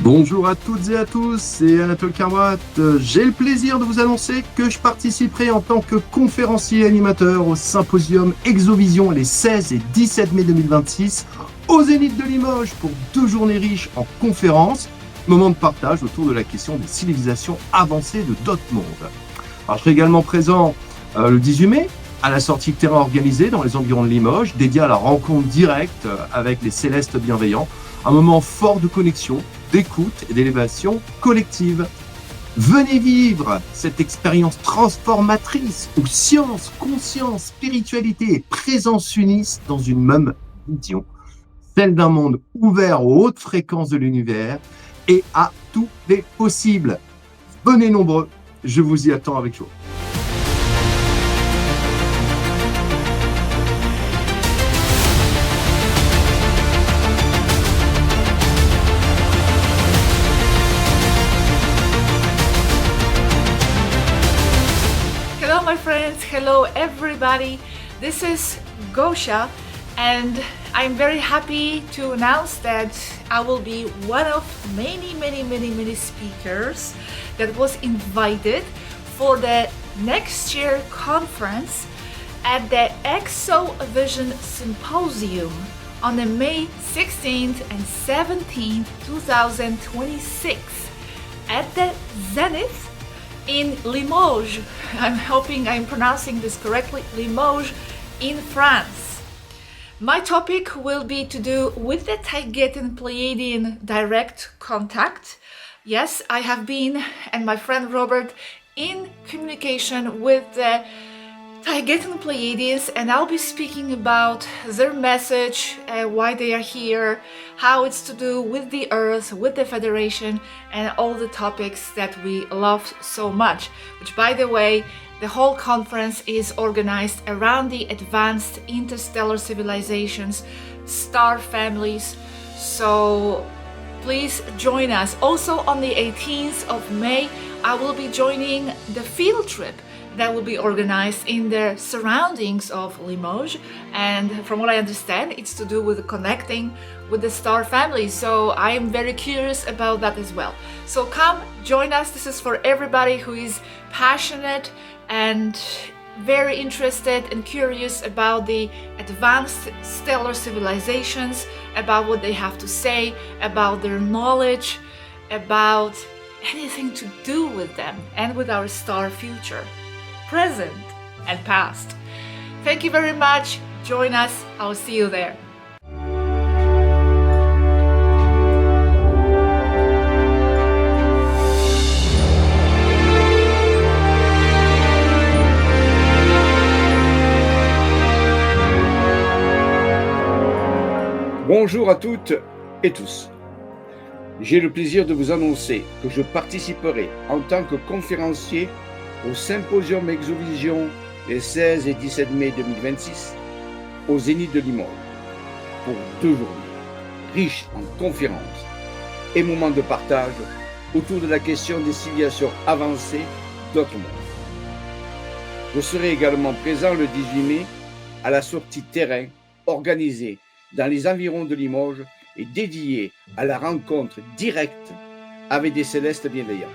Bonjour à toutes et à tous, c'est Anatole Carmoat. J'ai le plaisir de vous annoncer que je participerai en tant que conférencier et animateur au symposium Exovision les 16 et 17 mai 2026 au Zénith de Limoges pour 2 journées riches en conférences, moments de partage autour de la question des civilisations avancées de d'autres mondes. Alors, je serai également présent le 18 mai à la sortie de terrain organisée dans les environs de Limoges, dédiée à la rencontre directe avec les célestes bienveillants, un moment fort de connexion, d'écoute et d'élévation collective. Venez vivre cette expérience transformatrice où science, conscience, spiritualité et présence s'unissent dans une même vision, celle d'un monde ouvert aux hautes fréquences de l'univers et à tous les possibles. Venez nombreux, je vous y attends avec joie. Hello my friends, hello everybody. This is Gosha and I'm very happy to announce that I will be one of many speakers that was invited for the next year conference at the Exovision Symposium on the May 16th and 17th, 2026 at the Zenith in Limoges. I'm hoping I'm pronouncing this correctly, Limoges in France. My topic will be to do with the Taygetan Pleiadian direct contact. Yes, I have been, and my friend Robert, in communication with the Taygetan Pleiadians, and I'll be speaking about their message, why they are here, how it's to do with the Earth, with the Federation, and all the topics that we love so much. Which, by the way, the whole conference is organized around the advanced interstellar civilizations, star families. So please join us. Also on the 18th of May, I will be joining the field trip that will be organized in the surroundings of Limoges, and from what I understand, it's to do with connecting with the star family. So I am very curious about that as well. So come join us. This is for everybody who is passionate and very interested and curious about the advanced stellar civilizations, about what they have to say, about their knowledge, about anything to do with them and with our star future, present and past. Thank you very much. Join us. I'll see you there. Bonjour à toutes et tous. J'ai le plaisir de vous annoncer que je participerai en tant que conférencier au Symposium Exovision les 16 et 17 mai 2026 au Zénith de Limoges pour 2 journées riches en conférences et moments de partage autour de la question des civilisations avancées d'autres mondes. Je serai également présent le 18 mai à la sortie terrain organisée dans les environs de Limoges et dédiée à la rencontre directe avec des célestes bienveillants.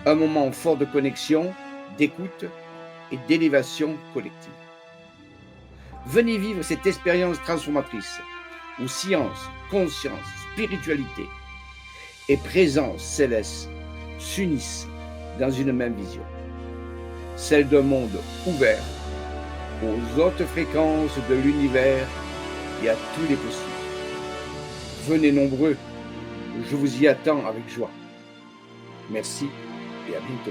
Un moment fort de connexion, d'écoute et d'élévation collective. Venez vivre cette expérience transformatrice où science, conscience, spiritualité et présence céleste s'unissent dans une même vision, celle d'un monde ouvert aux hautes fréquences de l'univers et à tous les possibles. Venez nombreux, je vous y attends avec joie. Merci et à bientôt.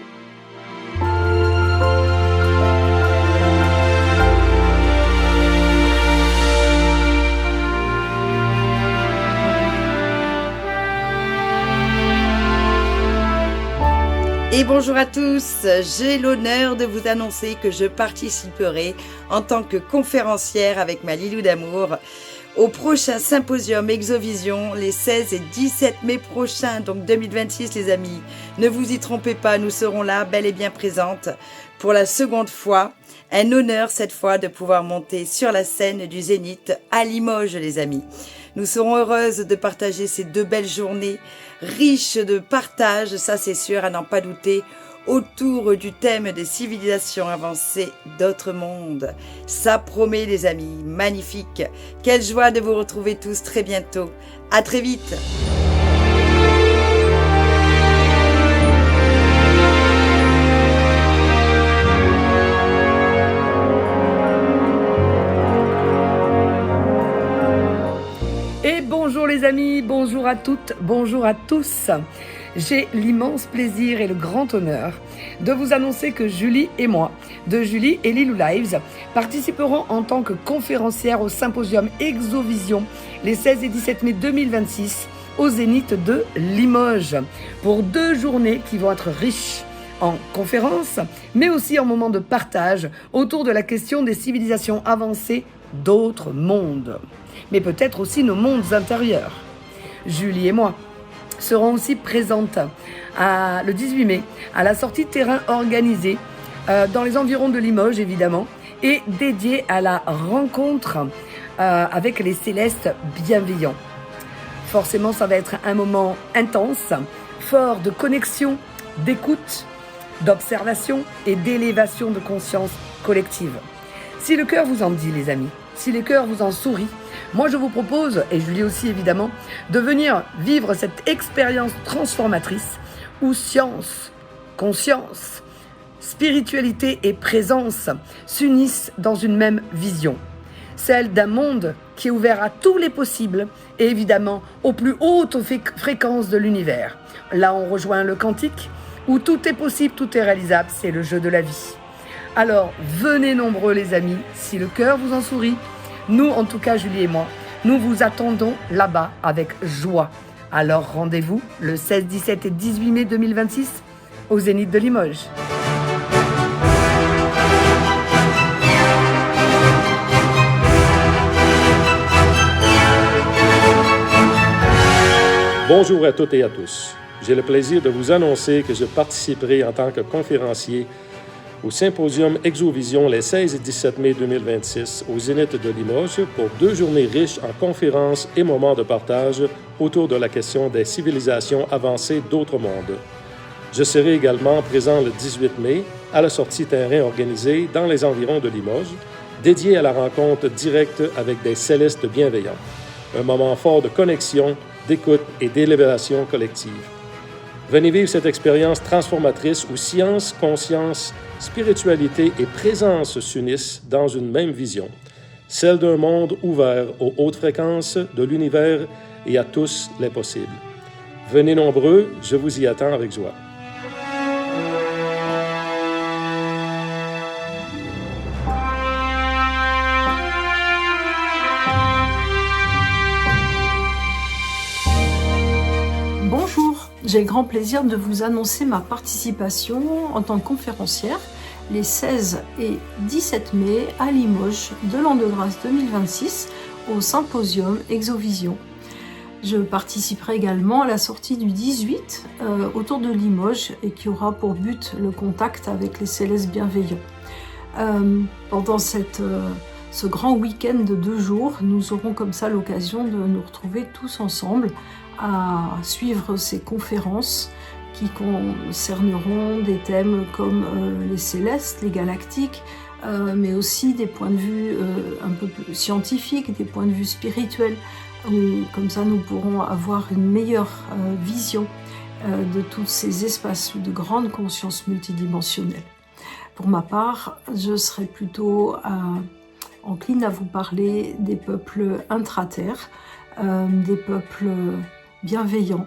Et bonjour à tous, j'ai l'honneur de vous annoncer que je participerai en tant que conférencière avec ma Lilou d'amour au prochain symposium Exovision les 16 et 17 mai prochains, donc 2026 les amis. Ne vous y trompez pas, nous serons là, bel et bien présentes pour la seconde fois. Un honneur cette fois de pouvoir monter sur la scène du Zénith à Limoges les amis. Nous serons heureuses de partager ces 2 belles journées, riches de partage, ça c'est sûr, à n'en pas douter, autour du thème des civilisations avancées d'autres mondes. Ça promet les amis, magnifique. Quelle joie de vous retrouver tous très bientôt. À très vite. Et bonjour les amis, bonjour à toutes, bonjour à tous. J'ai l'immense plaisir et le grand honneur de vous annoncer que Julie et moi, de Julie et Lilou Lives, participerons en tant que conférencières au symposium Exovision les 16 et 17 mai 2026 au Zénith de Limoges pour 2 journées qui vont être riches en conférences, mais aussi en moments de partage autour de la question des civilisations avancées d'autres mondes, mais peut-être aussi nos mondes intérieurs. Julie et moi seront aussi présentes le 18 mai à la sortie de terrain organisée dans les environs de Limoges évidemment et dédiée à la rencontre avec les célestes bienveillants. Forcément, ça va être un moment intense, fort de connexion, d'écoute, d'observation et d'élévation de conscience collective. Si le cœur vous en dit les amis, si le cœur vous en sourit, moi je vous propose, et Julie aussi évidemment, de venir vivre cette expérience transformatrice où science, conscience, spiritualité et présence s'unissent dans une même vision. Celle d'un monde qui est ouvert à tous les possibles et évidemment aux plus hautes fréquences de l'univers. Là on rejoint le quantique où tout est possible, tout est réalisable, c'est le jeu de la vie. Alors venez nombreux les amis, si le cœur vous en sourit. Nous, en tout cas, Julie et moi, nous vous attendons là-bas avec joie. Alors rendez-vous le 16, 17 et 18 mai 2026 au Zénith de Limoges. Bonjour à toutes et à tous. J'ai le plaisir de vous annoncer que je participerai en tant que conférencier au symposium Exovision les 16 et 17 mai 2026 au Zénith de Limoges pour 2 journées riches en conférences et moments de partage autour de la question des civilisations avancées d'autres mondes. Je serai également présent le 18 mai à la sortie terrain organisée dans les environs de Limoges, dédiée à la rencontre directe avec des célestes bienveillants. Un moment fort de connexion, d'écoute et d'élévation collective. Venez vivre cette expérience transformatrice où science, conscience, spiritualité et présence s'unissent dans une même vision, celle d'un monde ouvert aux hautes fréquences de l'univers et à tous les possibles. Venez nombreux, je vous y attends avec joie. Bonjour, j'ai le grand plaisir de vous annoncer ma participation en tant que conférencière les 16 et 17 mai à Limoges de l'an de grâce 2026 au symposium Exovision. Je participerai également à la sortie du 18 autour de Limoges et qui aura pour but le contact avec les célestes bienveillants. Pendant ce grand week-end de 2 jours, nous aurons comme ça l'occasion de nous retrouver tous ensemble à suivre ces conférences qui concerneront des thèmes comme les célestes, les galactiques, mais aussi des points de vue un peu plus scientifiques, des points de vue spirituels, où comme ça nous pourrons avoir une meilleure vision de tous ces espaces de grande conscience multidimensionnelle. Pour ma part, je serai plutôt encline à vous parler des peuples intraterres, des peuples bienveillants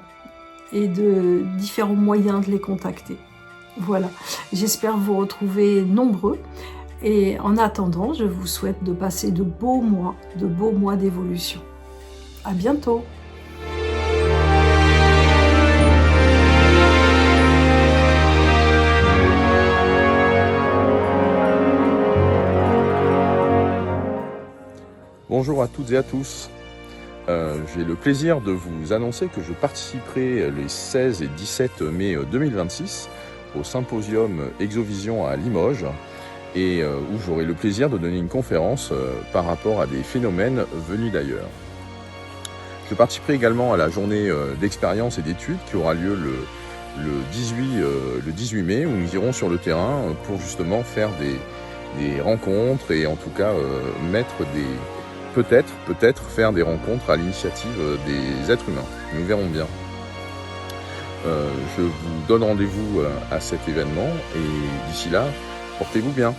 et de différents moyens de les contacter. Voilà, j'espère vous retrouver nombreux et en attendant, je vous souhaite de passer de beaux mois d'évolution. À bientôt! Bonjour à toutes et à tous. J'ai le plaisir de vous annoncer que je participerai les 16 et 17 mai 2026 au symposium Exovision à Limoges et où j'aurai le plaisir de donner une conférence par rapport à des phénomènes venus d'ailleurs. Je participerai également à la journée d'expérience et d'études qui aura lieu le 18 mai où nous irons sur le terrain pour justement faire des rencontres et en tout cas peut-être faire des rencontres à l'initiative des êtres humains. Nous verrons bien. Je vous donne rendez-vous à cet événement et d'ici là, portez-vous bien.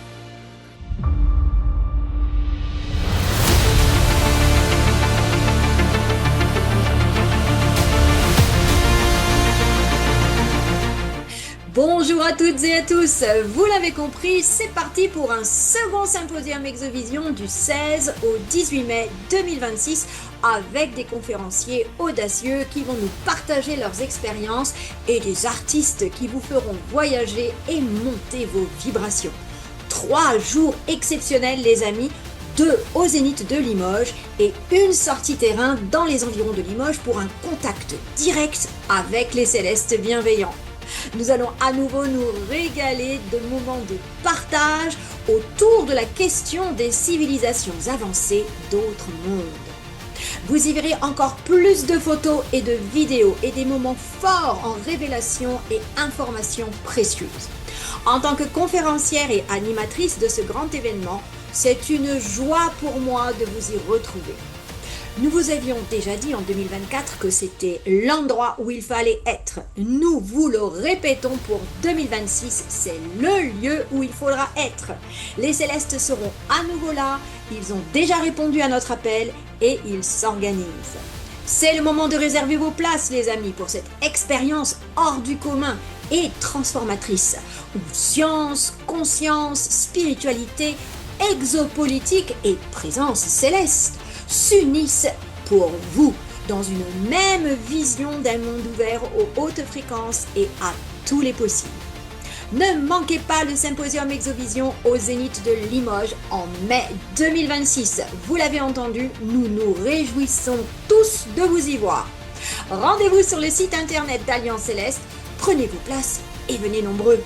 Bonjour à toutes et à tous, vous l'avez compris, c'est parti pour un second symposium Exovision du 16 au 18 mai 2026 avec des conférenciers audacieux qui vont nous partager leurs expériences et des artistes qui vous feront voyager et monter vos vibrations. 3 jours exceptionnels les amis, 2 au Zénith de Limoges et une sortie terrain dans les environs de Limoges pour un contact direct avec les célestes bienveillants. Nous allons à nouveau nous régaler de moments de partage autour de la question des civilisations avancées d'autres mondes. Vous y verrez encore plus de photos et de vidéos et des moments forts en révélations et informations précieuses. En tant que conférencière et animatrice de ce grand événement, c'est une joie pour moi de vous y retrouver. Nous vous avions déjà dit en 2024 que c'était l'endroit où il fallait être. Nous vous le répétons pour 2026, c'est le lieu où il faudra être. Les célestes seront à nouveau là, ils ont déjà répondu à notre appel et ils s'organisent. C'est le moment de réserver vos places les amis pour cette expérience hors du commun et transformatrice où science, conscience, spiritualité, exopolitique et présence céleste s'unissent pour vous dans une même vision d'un monde ouvert aux hautes fréquences et à tous les possibles. Ne manquez pas le symposium Exovision au Zénith de Limoges en mai 2026. Vous l'avez entendu, nous nous réjouissons tous de vous y voir. Rendez-vous sur le site internet d'Alliance Céleste, prenez vos places et venez nombreux.